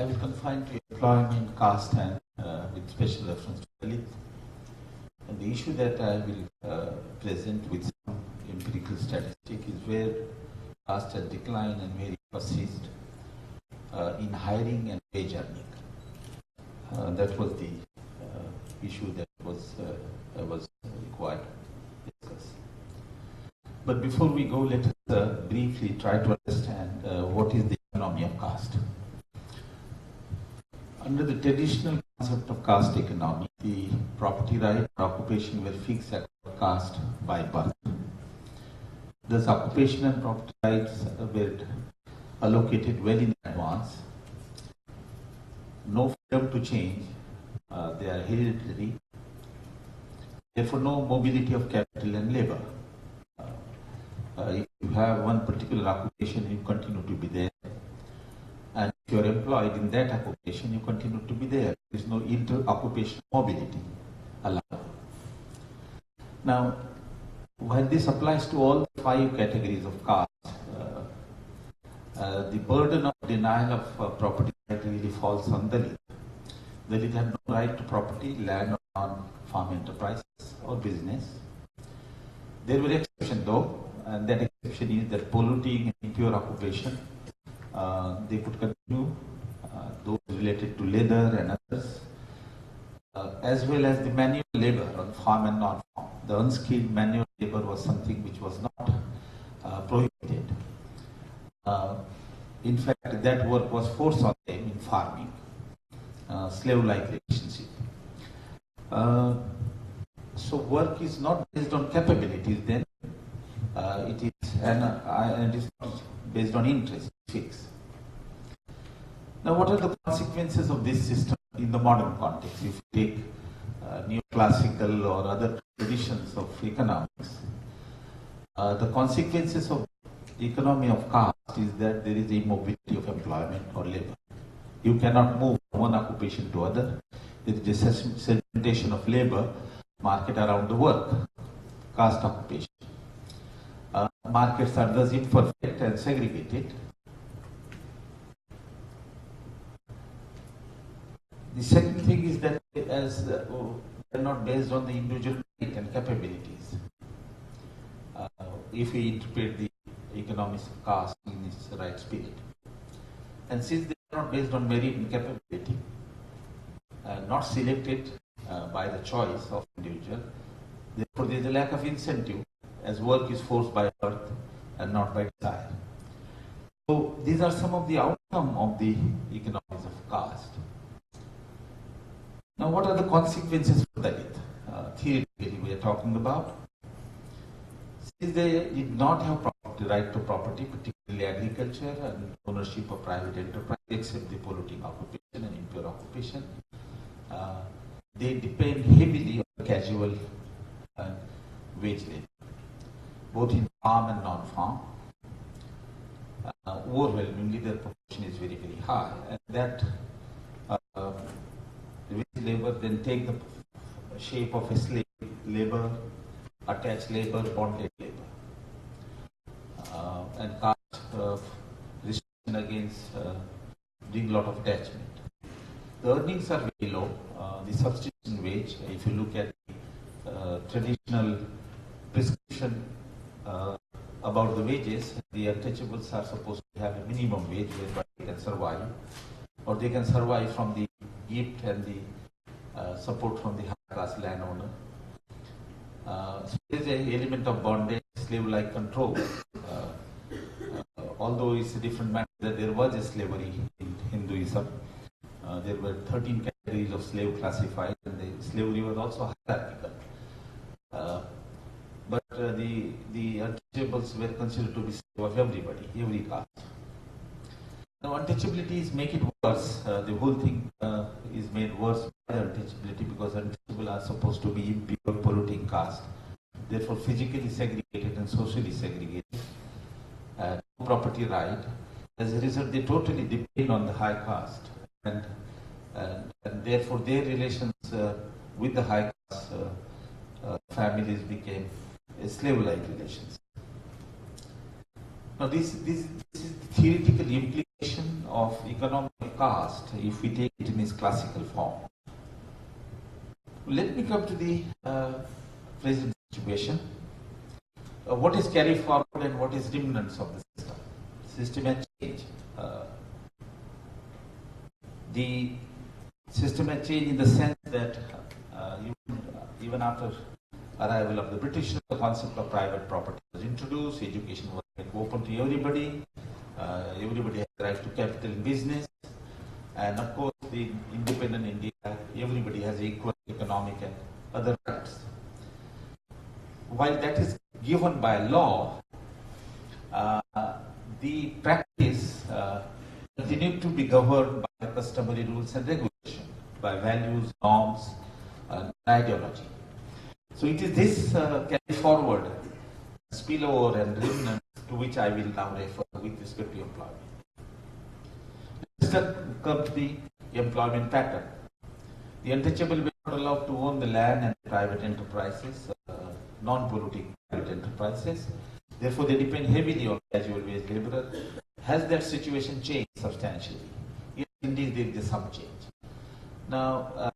I will confine to employment, caste, and with special reference to Dalit. And the issue that I will present with some empirical statistic is where caste has declined and where it persists in hiring and wage earning. That was the issue that was required to discuss. But before we go, let us briefly try to understand what is the economy of caste. Under the traditional concept of caste economy, the property right or occupation were fixed at caste by birth. Thus, occupation and property rights were allocated well in advance. No freedom to change, they are hereditary. Therefore, no mobility of capital and labor. If you have one particular occupation, you continue to be there. And if you are employed in that occupation, you continue to be there. There is no inter-occupational mobility allowed. Now, while this applies to all the 5 categories of caste, the burden of denial of property right really falls on Dalit. Dalit have no right to property, land, or non-farm enterprises or business. There were exceptions though, and that exception is that polluting and impure occupation, they could continue, those related to leather and others, as well as the manual labor on farm and non-farm. The unskilled manual labor was something which was not prohibited. In fact, that work was forced on them in farming, slave-like relationship. So work is not based on capabilities then, it is and it is not based on interest, fixed. Now, what are the consequences of this system in the modern context? If you take neoclassical or other traditions of economics, the consequences of the economy of caste is that there is immobility of employment or labor. You cannot move from one occupation to other. There is a segmentation of labor market around the work, caste occupation. Markets are thus imperfect and segregated. The second thing is that as they are not based on the individual merit and capabilities. If we interpret the economics of caste in its right spirit. And since they are not based on merit and capability, not selected by the choice of individual, therefore there is a lack of incentive as work is forced by birth and not by desire. So these are some of the outcomes of the economics of caste. Now, what are the consequences for Dalit? Theoretically, we are talking about. Since they did not have right to property, particularly agriculture and ownership of private enterprise, except the polluting occupation and impure occupation, they depend heavily on casual and wage labor, both in farm and non-farm. Overwhelmingly, their proportion is very, very high, and that wage labor then take the shape of a slave labor, attached labor, bonded labor, and caste restriction against doing a lot of attachment. The earnings are very low. The subsistence wage, if you look at the traditional prescription about the wages, the untouchables are supposed to have a minimum wage whereby they can survive, or they can survive from the gift and the support from the high-class landowner. So there is an element of bondage, slave-like control. Although it's a different matter that there was a slavery in Hinduism. There were 13 categories of slave classified, and the slavery was also hierarchical. But the untouchables were considered to be slave of everybody, every caste. Now, untouchabilities make it worse. The whole thing is made worse by untouchability because untouchables are supposed to be impure, polluting caste, therefore physically segregated and socially segregated. No property right. As a result, they totally depend on the high caste, and therefore their relations with the high caste families became slave-like relations. Now, this is the theoretical implication of economic caste if we take it in its classical form. Let me come to the present situation. What is carry forward and what is remnants of the system? System has changed. The system has changed in the sense that even after arrival of the British, the concept of private property was introduced, education was open to everybody, everybody has the right to capital in business, and of course the independent India, everybody has equal economic and other rights. While that is given by law, the practice continued to be governed by customary rules and regulation, by values, norms, and ideology. So it is this carry forward, spillover and remnant to which I will now refer with respect to employment. Let's come to the employment pattern. The untouchable were not allowed to own the land and private enterprises, non-polluting private enterprises. Therefore, they depend heavily on casual wage laborer. Has that situation changed substantially? Yes, indeed, there is some change. Now,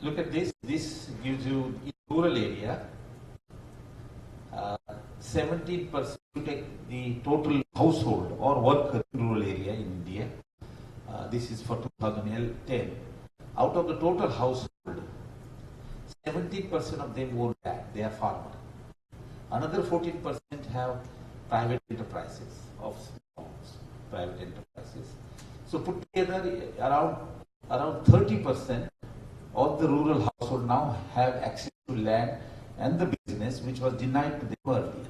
look at this. This gives you in rural area 17%. You take the total household or worker in rural area in India. This is for 2010. Out of the total household, 17% of them own land. They are farmers. Another 14% have private enterprises of small private enterprises. So put together, around 30% of the rural household now have access to land and the business which was denied to them earlier.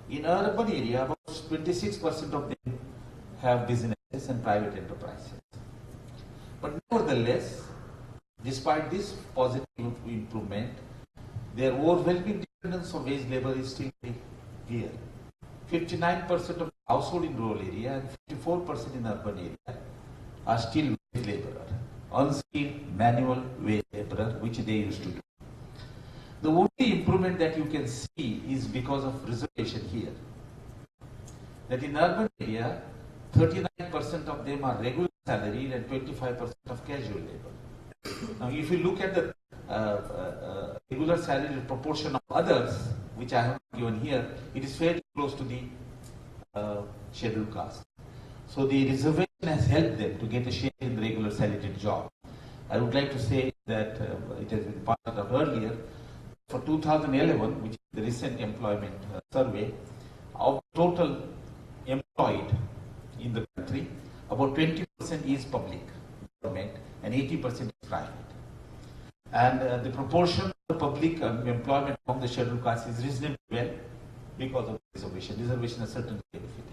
In urban area, about 26% of them have businesses and private enterprises. But nevertheless, despite this positive improvement, their overwhelming dependence on wage labor is still very clear. 59% of the household in rural area and 54% in urban area are still wage laborer, unskilled manual wage laborer, which they used to do. The only improvement that you can see is because of reservation here. That in urban area, 39% of them are regular salaried and 25% of casual labor. Now, if you look at the regular salary proportion of others, which I have given here, it is fairly close to the scheduled caste. So the reservation has helped them to get a share in the regular salaried job. I would like to say that it has been pointed out earlier, for 2011, which is the recent employment survey, of total employed in the country, about 20% is public government and 80% is private. And the proportion of the public employment from the scheduled caste is reasonably well because of reservation. Reservation has certainly benefited.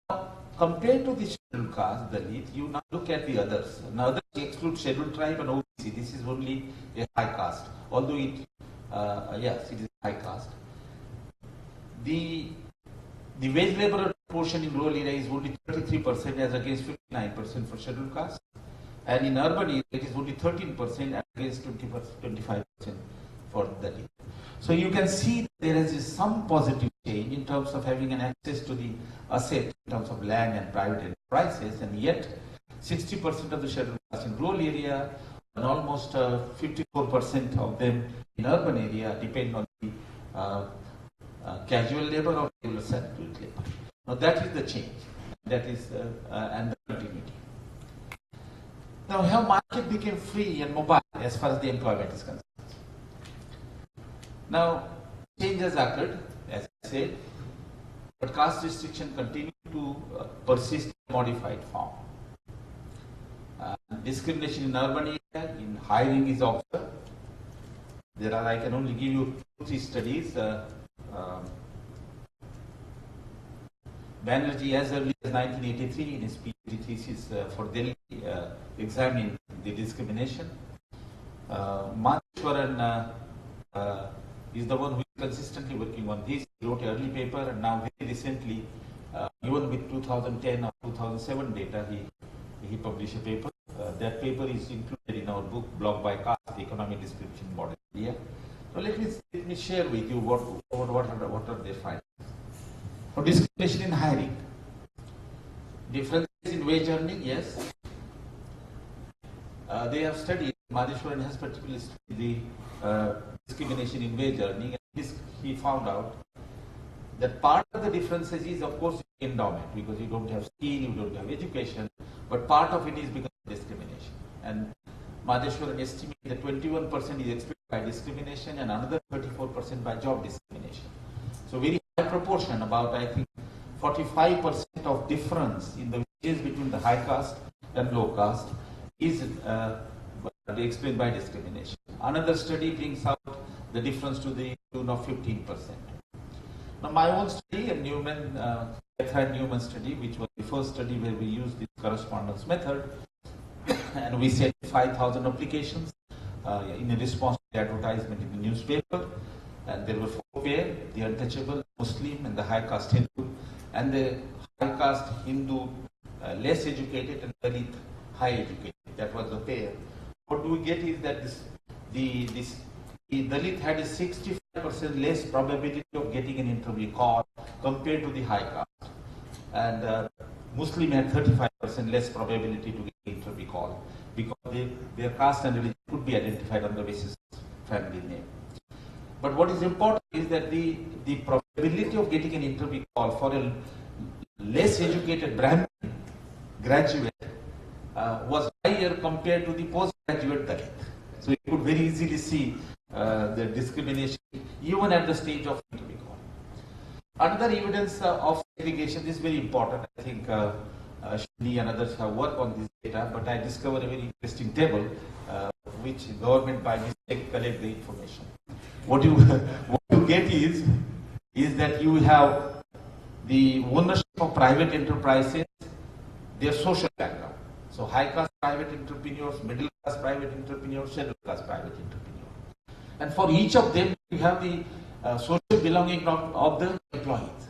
Now, compared to the scheduled caste, Dalit, you now look at the others. Now, others exclude scheduled tribe and OBC. This is only a high caste, although it, yes, it is high caste. The wage laborer portion in rural area is only 33% as against 59% for scheduled caste. And in urban area, it is only 13% against 25% for Dalit. So you can see there is some positive change in terms of having an access to the asset in terms of land and private enterprises, and yet 60% of the scheduled caste in rural area and almost 54% of them in urban area depend on the casual labor or regular salaried labor. Now that is the change, that is and the continuity. Now, how market became free and mobile as far as the employment is concerned. Now, changes occurred, as I said, but caste restriction continued to persist in modified form. Discrimination in urban area, in hiring is observed. There are, I can only give you 2-3 studies. Banerjee, as early as 1983, in his PhD thesis for Delhi, examined the discrimination. Maheshwaran is the one who is consistently working on this. He wrote an early paper, and now very recently, even with 2010 or 2007 data, he published a paper. That paper is included in our book, Blog by Caste, the Economic Description Model India. So let me share with you what are their findings. Now, discrimination in hiring. Differences in wage earning, yes. They have studied, Madheshwaran has particularly studied the discrimination in wage earning, and he found out that part of the differences is, of course, endowment, because you don't have skill, you don't have education, but part of it is because of discrimination. And Madheshwaran estimates that 21% is explained by discrimination and another 34% by job discrimination. So very high proportion, about I think 45% of difference in the wages between the high caste and low caste is explained by discrimination. Another study brings out the difference to the tune of 15%. Now, my own study, a Newman, Newman study, which was the first study where we used this correspondence method, and we sent 5,000 applications in response to the advertisement in the newspaper, and there were 4 pairs: the untouchable Muslim and the high caste Hindu, and the high caste Hindu less educated and Dalit high educated. That was the pair. What we get is that the Dalit had a 65% less probability of getting an interview call compared to the high caste, and Muslim had 35% less probability to get an interview call, because their caste and religion could be identified on the basis of family name. But what is important is that the probability of getting an interview call for a less educated Brahmin graduate was higher compared to the postgraduate Dalit. So you could very easily see the discrimination even at the stage of interview call. Another evidence of segregation is very important. I think Shini and others have worked on this data, but I discovered a very interesting table which government by mistake collect the information. What you get is that you have the ownership of private enterprises, their social background. So high caste private entrepreneurs, middle class private entrepreneurs, scheduled caste private entrepreneurs. And for each of them, you have the social belonging of the employees.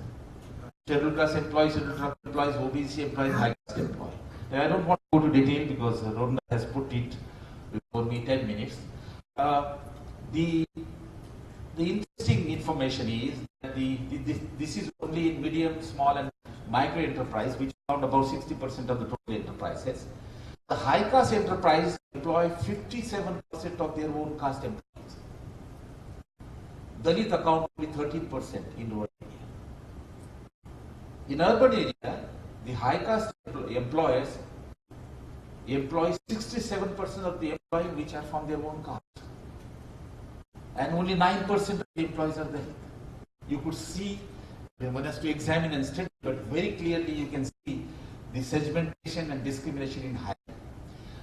Scheduled class employees, scheduled class employees, OBC employees, high caste employees. And I don't want to go to detail because Rhonda has put it before me 10 minutes. The interesting information is that this is only in medium, small and micro enterprise, which found about 60% of the total enterprises. The high caste enterprise employ 57% of their own caste employees. Dalit account only 13% in rural area. In urban area, the high caste employers employ 67% of the employees which are from their own caste. And only 9% of the employees are Dalit. You could see, one has to examine and study, but very clearly you can see the segmentation and discrimination in high.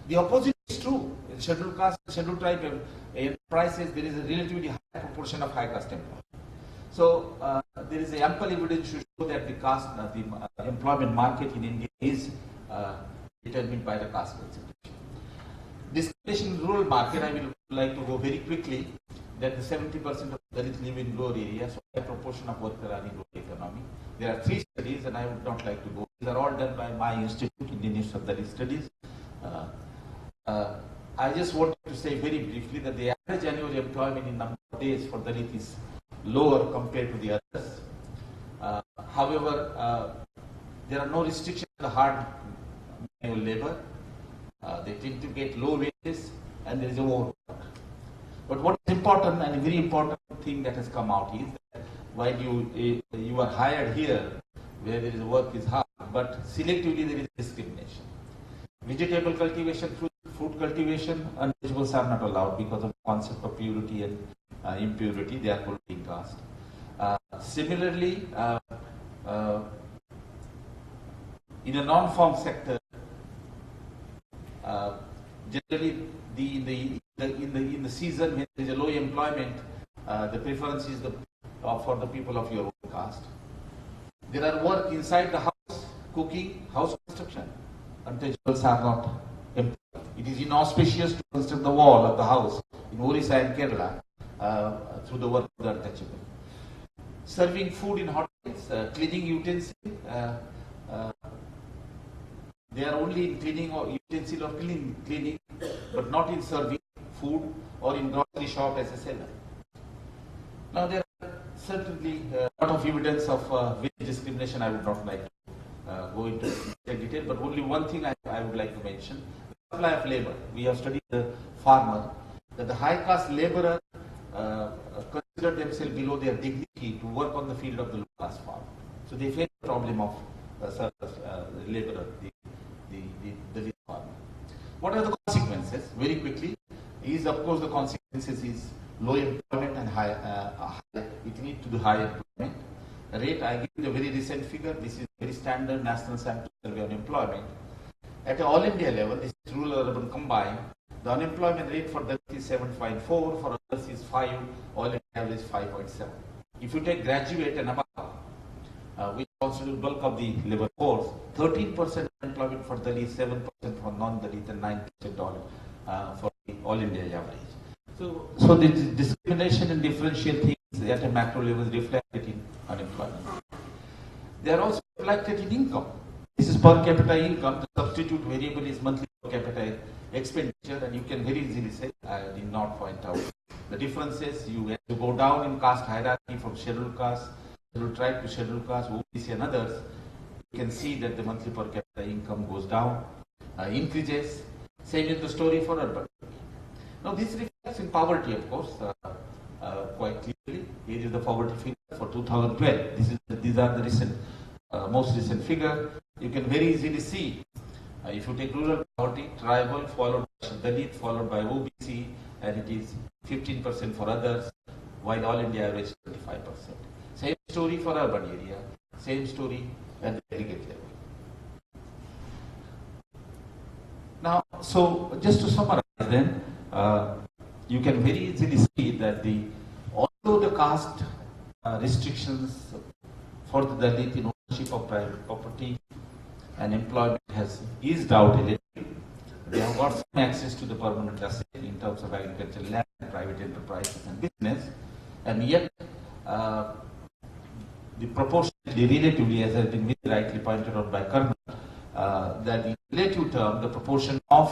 The opposite is true. In scheduled caste, scheduled tribe enterprises, there is a relatively high proportion of high caste employees. So there is ample evidence to show that the caste, the employment market in India is determined by the caste concentration. Discrimination in rural market, I will like to go very quickly. That the 70% of Dalits live in rural areas, so a proportion of workers are in rural economy. There are 3 studies, and I would not like to go. These are all done by my institute, Indian Institute of Dalit Studies. I just wanted to say very briefly that the average annual employment in number of days for Dalit is lower compared to the others. However, there are no restrictions on the hard manual labor. They tend to get low wages, and there is overwork. But what is important, and a very important thing that has come out, is that while you are hired here, where there is work is hard, but selectively there is discrimination. Vegetable cultivation, fruit cultivation, untouchables are not allowed because of the concept of purity and impurity. They are polluting caste. Similarly, in a non-farm sector, generally in the season when there is a low employment, the preference is for the people of your own caste. There are work inside the house, cooking, house construction. Untouchables are not employed. It is inauspicious to construct the wall of the house in Orissa and Kerala through the work of the untouchable. Serving food in hotels, cleaning utensils. They are only in cleaning or utensil or cleaning, but not in serving food or in grocery shop as a seller. Now there are Certainly, a lot of evidence of wage discrimination. I would not like to go into detail, but only one thing I would like to mention: the supply of labor. We have studied the farmer, that the high caste laborer consider themselves below their dignity to work on the field of the low caste farmer. So they face the problem of laborer, the farmer. What are the consequences? Very quickly, is of course the consequences is low employment and it leads to the high employment rate. I give you the very recent figure. This is very standard national sample survey on employment. At an all India level, this is rural urban combined. The unemployment rate for Dalits is 7.4, for others is 5, all India average 5.7. If you take graduate and above, which constitute bulk of the labor force, 13% unemployment for Dalits, 7% for non-Dalit, and 9% for the all India average. So the discrimination and differential things at a macro level is reflected in unemployment. They are also reflected in income. This is per capita income. The substitute variable is monthly per capita expenditure, and you can very easily say, I did not point out the differences. You have to go down in caste hierarchy from scheduled caste, scheduled tribe to scheduled caste, OBC and others. You can see that the monthly per capita income goes down, increases. Same is the story for urban. Now this reflects in poverty, of course, quite clearly. Here is the poverty figure for 2012. These are the recent, most recent figure. You can very easily see, if you take rural poverty, tribal followed by Dalit, followed by OBC, and it is 15% for others, while all India average 25%. Same story for urban area, same story at the aggregate level. Now, so just to summarize then, you can very easily see that although the caste restrictions for the Dalit in ownership of private property and employment has eased out a little, they have got some access to the permanent asset in terms of agricultural land, private enterprises and business, and yet the proportionally, relatively, as has been very rightly pointed out by Colonel, that in relative term, the proportion of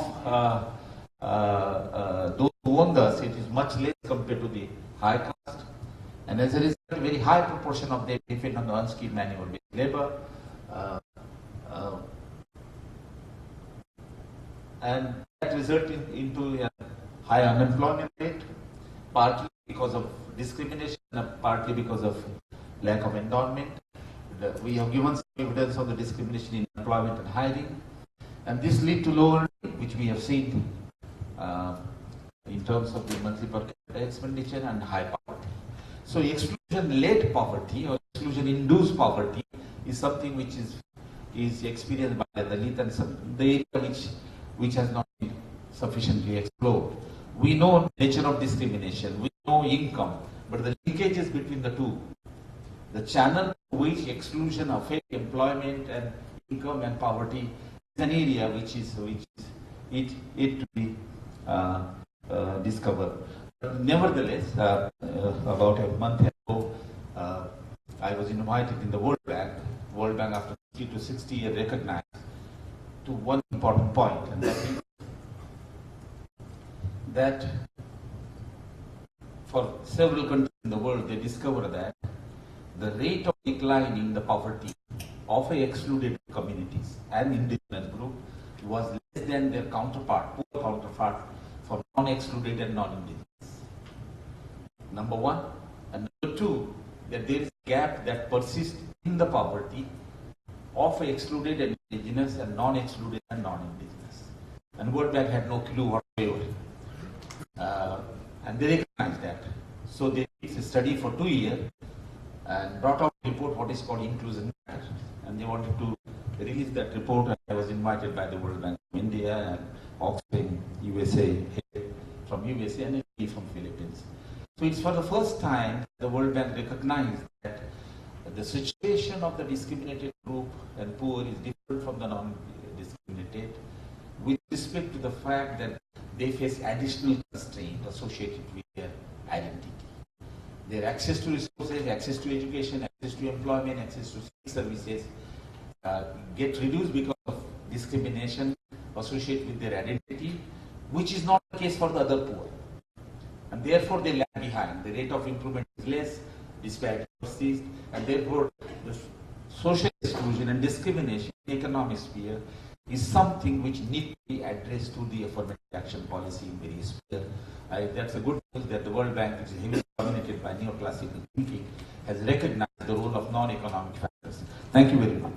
those who own the asset is much less compared to the high caste, and as a result, a very high proportion of them depend on the unskilled manual labor, and that resulted into a high unemployment rate, partly because of discrimination, partly because of lack of endowment. We have given some evidence of the discrimination in employment and hiring, and this lead to lower, which we have seen in terms of the monthly per capita expenditure and high poverty. So exclusion-led poverty or exclusion-induced poverty is something which is experienced by the Dalit and the area which has not been sufficiently explored. We know nature of discrimination, we know income, but the linkages between the two, the channel which exclusion affects employment and income and poverty is an area which is to be discovered. But nevertheless, about a month ago, I was invited in the World Bank. World Bank, after 50 to 60 years, recognized to one important point, and that is that for several countries in the world, they discovered that the rate of decline in the poverty of excluded communities and indigenous group was less than their counterpart, poor counterpart, for non-excluded and non-indigenous. Number one. And number two, that there is a gap that persists in the poverty of excluded and indigenous and non-excluded and non-indigenous. And World Bank had no clue whatsoever. And they recognized that. So they did a study for 2 years and brought out a report, what is called Inclusion Matter. And they wanted to release that report, and I was invited by the World Bank from India and Oxfam, USA, from USA and from Philippines. So it's for the first time the World Bank recognized that the situation of the discriminated group and poor is different from the non-discriminated with respect to the fact that they face additional constraints associated with their identity. Their access to resources, access to education, access to employment, access to services get reduced because of discrimination associated with their identity, which is not the case for the other poor. And therefore they lag behind. The rate of improvement is less, disparity persists, and therefore the social exclusion and discrimination in the economic sphere is something which needs to be addressed through the affirmative action policy in various spheres. That's a good news that the World Bank, which is heavily dominated by neoclassical thinking, has recognized the role of non-economic factors. Thank you very much.